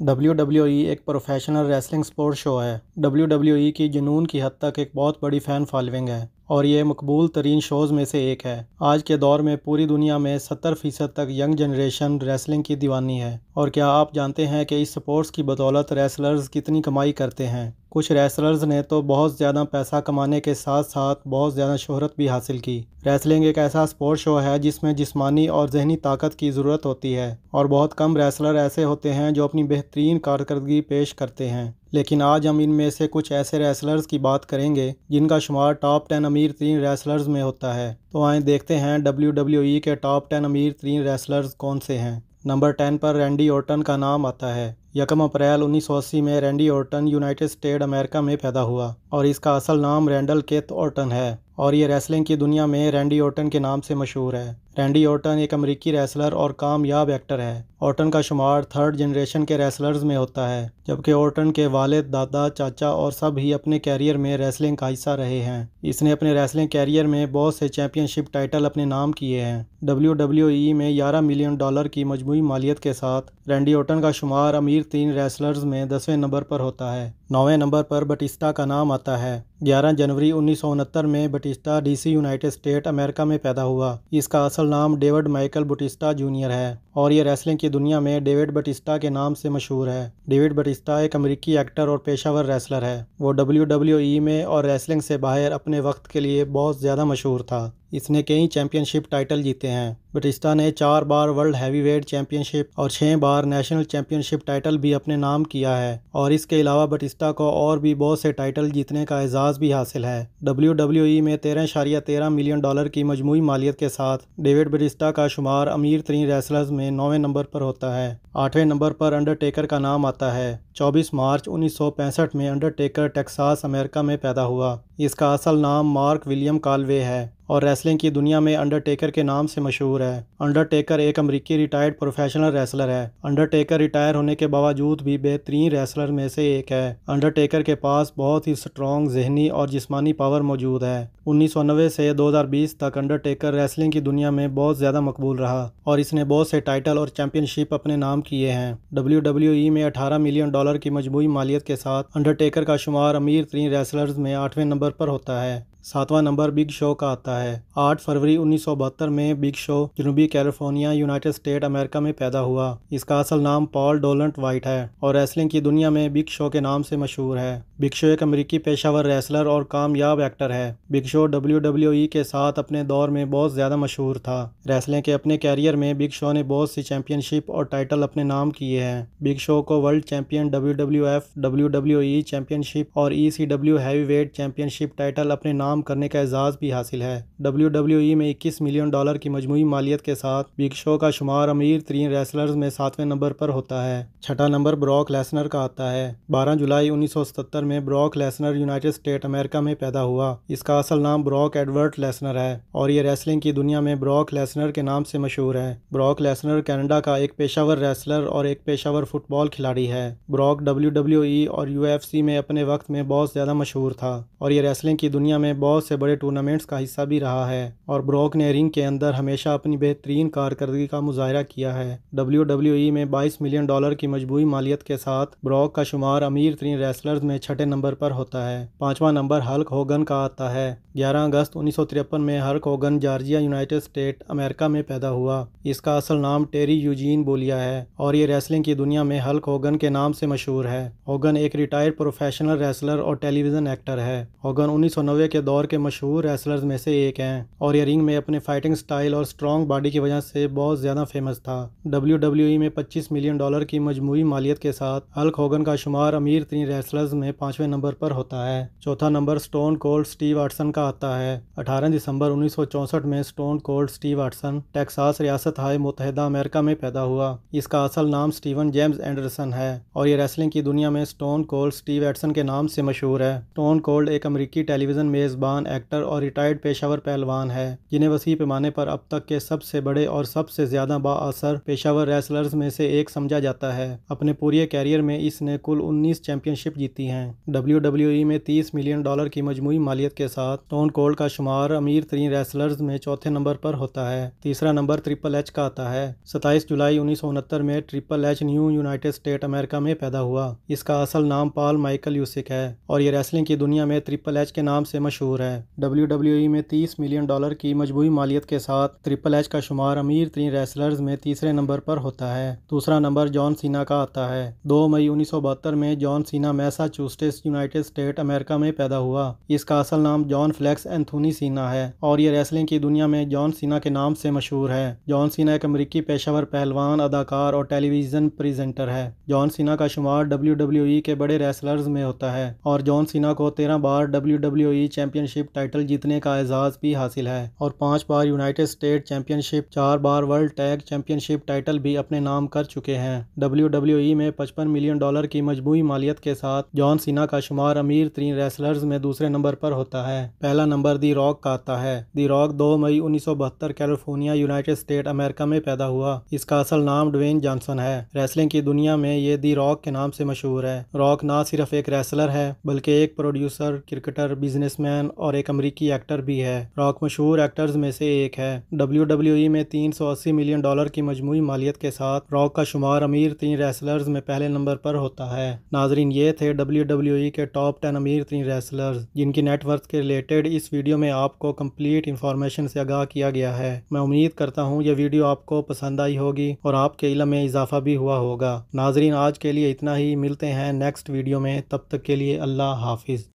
W W ای ایک professional wrestling support شو ہے۔ W W ای کی جنون کی حد تک ایک بہت بڑی فین فالوئنگ ہے اور یہ مقبول ترین شوز میں سے ایک ہے۔ آج کے دور میں پوری دنیا میں 70% تک ینگ جنریشن ریسلنگ کی دیوانی ہے۔ اور کیا آپ جانتے ہیں کہ اس سپورٹس کی بدولت ریسلرز کتنی کمائی کرتے ہیں؟ کچھ ریسلرز نے تو بہت زیادہ پیسہ کمانے کے ساتھ ساتھ بہت زیادہ شہرت بھی حاصل کی۔ ریسلنگ ایک ایسا سپورٹ شو ہے جس میں جسمانی اور ذہنی طاقت کی ضرورت ہوتی ہے اور بہت کم ریسلر ایسے ہوتے ہیں جو اپنی بہترین کارکردگی پیش کرتے ہیں۔ لیکن آج ہم ان میں سے کچھ ایسے ریسلرز کی بات کریں گے جن کا شمار ٹاپ 10 امیر ترین ریسلرز میں ہوتا ہے۔ تو آئیں دیکھتے ہیں ڈبلیو ڈبلیو ای کے ٹاپ 10 امیر ترین ریسلرز کون سے ہیں۔ نمبر 10 پر رینڈی اورٹن کا نام آتا ہے۔ 1 اپریل 1980 میں رینڈی اورٹن یونائٹڈ اسٹیٹ امریکہ میں پیدا ہوا اور اس کا اصل نام رینڈل کیتھ اورٹن ہے اور یہ ریسلنگ کی دنیا میں رینڈی اورٹن کے نام سے مشہور ہے۔ رینڈی اورٹن ایک امریکی ریسلر اور کامیاب ایکٹر ہے۔ اورٹن کا شمار 3rd جنریشن کے ریسلرز میں ہوتا ہے، جبکہ اورٹن کے والد، دادا، چاچا اور سب ہی اپنے کیریئر میں ریسلنگ کا حصہ رہے ہیں۔ اس نے اپنے ریسلنگ کیریئر میں بہت سے چیمپئن شپ ٹائٹل اپنے نام کیے ہیں۔ ڈبلیو ڈبلیو ای میں $11 ملین کی مجموعی مالیت کے ساتھ رینڈی اورٹن کا شمار امیر ترین ریسلرز میں 10ویں نمبر پر ہوتا ہے۔ 9ویں نمبر پر بٹیسٹا کا نام آتا ہے۔ 11 جنوری 1969 میں بٹیسٹا ڈی سی یونائٹڈ اسٹیٹ امریکہ میں پیدا ہوا۔ اس کا اصل نام ڈیوڈ مائیکل بٹیسٹا جونیئر ہے اور یہ ریسلنگ کی دنیا میں ڈیوڈ بٹیسٹا کے نام سے مشہور ہے۔ ڈیوڈ بٹیسٹا ایک امریکی ایکٹر اور پیشہ ور ریسلر ہے۔ وہ ڈبلیو ڈبلیو ای میں اور ریسلنگ سے باہر اپنے وقت کے لیے بہت زیادہ مشہور تھا۔ اس نے کئی چیمپئن شپ ٹائٹل جیتے ہیں۔ بٹیسٹا نے 4 بار world heavy weight championship اور 6 بار نیشنل چیمپئن شپ ٹائٹل بھی اپنے نام کیا ہے اور اس کے علاوہ بٹیسٹا کو اور بھی بہت سے ٹائٹل جیتنے کا اعزاز بھی حاصل ہے۔ ڈبلیو ڈبلیو ای میں $13.13 ملین کی مجموعی مالیت کے ساتھ ڈیوڈ بٹیسٹا کا شمار امیر ترین ریسلرز میں 9ویں نمبر پر ہوتا ہے۔ 8ویں نمبر پر انڈرٹیکر کا نام آتا ہے۔ 24 مارچ 1965 میں انڈرٹیکر ٹیکساس امریکہ میں پیدا ہوا۔ اس کا اصل نام مارک ولیم کالوے ہے اور ریسلنگ کی دنیا میں انڈرٹیکر کے نام سے مشہور ہے۔ انڈرٹیکر ایک امریکی ریٹائرڈ پروفیشنل ریسلر ہے۔ انڈرٹیکر ریٹائر ہونے کے باوجود بھی بہترین ریسلر میں سے ایک ہے۔ انڈرٹیکر کے پاس بہت ہی سٹرونگ ذہنی اور جسمانی پاور موجود ہے۔ 1990 سے 2020 تک انڈرٹیکر ریسلنگ کی دنیا میں بہت زیادہ مقبول رہا اور اس نے بہت سے ٹائٹل اور چیمپئن شپ اپنے نام کیے ہیں۔ ڈبلیو ڈبلیو ای میں $18 ملین کی مجموعی مالیت کے ساتھ انڈرٹیکر کا شمار امیر ترین ریسلرز میں 8ویں نمبر پر ہوتا ہے۔ 7واں نمبر بگ شو کا آتا ہے۔ 8 فروری 1972 میں بگ شو جنوبی کیلیفورنیا یونائٹڈ اسٹیٹ امریکہ میں پیدا ہوا۔ اس کا اصل نام پال ڈولنٹ وائٹ ہے اور ریسلنگ کی دنیا میں بگ شو کے نام سے مشہور ہے۔ بگ شو ایک امریکی پیشہ ور ریسلر اور کامیاب ایکٹر ہے۔ بگ شو ڈبلیو ڈبلیو ای کے ساتھ اپنے دور میں بہت زیادہ مشہور تھا۔ ریسلنگ کے اپنے کیریئر میں بگ شو نے بہت سی چیمپئن شپ اور ٹائٹل اپنے نام کیے ہیں۔ بگ شو کو world champion, W W F, W W E championship اور E C W heavyweight championship title اپنے نام کرنے کا اعزاز بھی حاصل ہے۔ ڈبلیو ڈبلیو ای میں $21 ملین کی مجموعی مالیت کے ساتھ بگ شو کا شمار امیر ترین ریسلرز میں 7ویں نمبر پر ہوتا ہے۔ 6واں نمبر براک لیسنر کا آتا ہے۔ 12 جولائی 1977 میں براک لیسنر یونائٹڈ اسٹیٹ امریکہ میں پیدا ہوا۔ اس کا اصل نام براک ایڈورڈ لیسنر ہے اور یہ ریسلنگ کی دنیا میں براک لیسنر کے نام سے مشہور ہے۔ براک لیسنر کینیڈا کا ایک پیشہ ور ریسلر اور ایک پیشہ ور فٹ بال کھلاڑی ہے۔ براک ڈبلیو ڈبلیو ای اور یو ایف سی میں اپنے وقت میں بہت زیادہ مشہور تھا اور یہ ریسلنگ کی دنیا میں بہت سے بڑے ٹورنامنٹس کا حصہ بھی رہا ہے اور براک نے رنگ کے اندر ہمیشہ اپنی بہترین کارکردگی کا مظاہرہ کیا ہے۔ ڈبلیو ڈبلیو ای میں $22 ملین کی مجموعی مالیت کے ساتھ براک کا شمار امیر ترین ریسلرز میں 6 نمبر پر ہوتا ہے۔ 5واں نمبر ہلک ہوگن کا آتا ہے۔ 11 اگست 1953 میں ہلک ہوگن جارجیا یونائٹڈ اسٹیٹ امریکہ میں پیدا ہوا۔ اس کا اصل نام ٹیری یوجین بولیا ہے اور یہ ریسلنگ کی دنیا میں ہلک ہوگن کے نام سے مشہور ہے۔ ہوگن ایک ریٹائرڈ پروفیشنل ریسلر اور ٹیلی ویژن ایکٹر ہے۔ ہوگن 1990 کے دور کے مشہور ریسلرز میں سے ایک ہیں اور یہ رنگ میں اپنے فائٹنگ سٹائل اور سٹرونگ باڈی کی وجہ سے بہت زیادہ فیمس تھا۔ ڈبلیو ڈبلیو ای میں $25 ملین کی مجموعی مالیت کے ساتھ ہلک ہوگن کا شمار امیر ترین ریسلرز میں 5ویں نمبر پر ہوتا ہے۔ 4واں نمبر سٹون کولڈ اسٹیو آٹسن کا آتا ہے۔ 18 دسمبر 1964 میں سٹون کولڈ اسٹیو آٹسن ٹیکساس ریاست ہائے متحدہ امریکہ میں پیدا ہوا۔ اس کا اصل نام سٹیون جیمز اینڈرسن ہے اور یہ ریسلنگ کی دنیا میں اسٹون کولڈ اسٹیو ایٹسن کے نام سے مشہور ہے۔ اسٹون کولڈ ایک امریکی ٹیلی ویژن میزبان، ایکٹر اور ریٹائرڈ پیشہ ور پہلوان ہے، جنہیں وسیع پیمانے پر اب تک کے سب سے بڑے اور سب سے زیادہ با اثر پیشہ ور ریسلرز میں سے ایک سمجھا جاتا ہے۔ اپنے پورے کیریئر میں اس نے کل 19 چیمپئن شپ جیتی ہیں۔ WWE میں $30 ملین کی مجموعی مالیت کے ساتھ اسٹون کولڈ کا شمار امیر ترین ریسلرز میں چوتھے نمبر پر ہوتا ہے۔ تیسرا نمبر ٹرپل ایچ کا آتا ہے۔ 27 جولائی 1969 میں triple H new united state امریکہ میں پیدا ہوا۔ اس کا اصل نام پال مائیکل یوسک ہے اور یہ ریسلنگ کی دنیا میں ٹرپل ایچ کے نام سے مشہور ہے۔ WWE میں $30 ملین کی مجموعی مالیت کے ساتھ ٹرپل ایچ کا شمار امیر ترین ریسلرز میں تیسرے نمبر پر ہوتا ہے۔ دوسرا نمبر جان سینا کا آتا ہے۔ 2 مئی 1972 میں جان سینا میساچوسٹس یونائٹڈ اسٹیٹ امریکہ میں پیدا ہوا۔ اس کا اصل نام جان فلیکس اینتھونی سینا ہے اور یہ ریسلنگ کی دنیا میں جان سینا کے نام سے مشہور ہے۔ جان سینا ایک امریکی پیشہ ور پہلوان، اداکار اور ٹیلی ویژن پریزنٹر ہے۔ جان سینا کا شمار WWE کے بڑے ریسلرز میں ہوتا ہے اور جان سینا کو 13 بار WWE چیمپئن شپ ٹائٹل جیتنے کا اعزاز بھی حاصل ہے اور 5 بار یونائٹڈ اسٹیٹ چیمپئن شپ، 4 بار ورلڈ ٹیگ چیمپئن شپ ٹائٹل بھی اپنے نام کر چکے ہیں۔ WWE میں $55 ملین کی مجموعی مالیت کے ساتھ جان سینا کا شمار امیر ترین ریسلرز میں دوسرے نمبر پر ہوتا ہے۔ پہلا نمبر دی راک کا آتا ہے۔ دی راک 2 مئی 1972 کیلیفورنیا، یونائٹڈ اسٹیٹ امریکہ میں پیدا ہوا۔ اس کا اصل نام ڈوین جانسن ہے۔ ریسلنگ کی دنیا میں یہ دی راک کے نام سے مشہور ہے۔ راک نہ صرف ایک ریسلر ہے بلکہ ایک پروڈیوسر، کرکٹر، بزنس مین اور ایک امریکی ایکٹر بھی ہے۔ راک مشہور ایکٹرز میں سے ایک ہے۔ WWE میں $380 ملین کی مجموعی مالیت کے ساتھ راک کا شمار امیر ترین ریسلرز میں پہلے نمبر پر ہوتا ہے۔ ناظرین، یہ تھے WWE کے ٹاپ 10 امیر ترین ریسلرز جن کی نیٹ ورتھ کے ریلیٹڈ اس ویڈیو میں آپ کو کمپلیٹ انفارمیشن سے آگاہ کیا گیا ہے۔ میں امید کرتا ہوں یہ ویڈیو آپ کو پسند آئی ہوگی اور آپ کے علم میں اضافہ بھی ہوا ہوگا۔ ناظرین، آج کے لیے اتنا ہی، ملتے ہیں نیکسٹ ویڈیو میں، تب تک کے لیے اللہ حافظ۔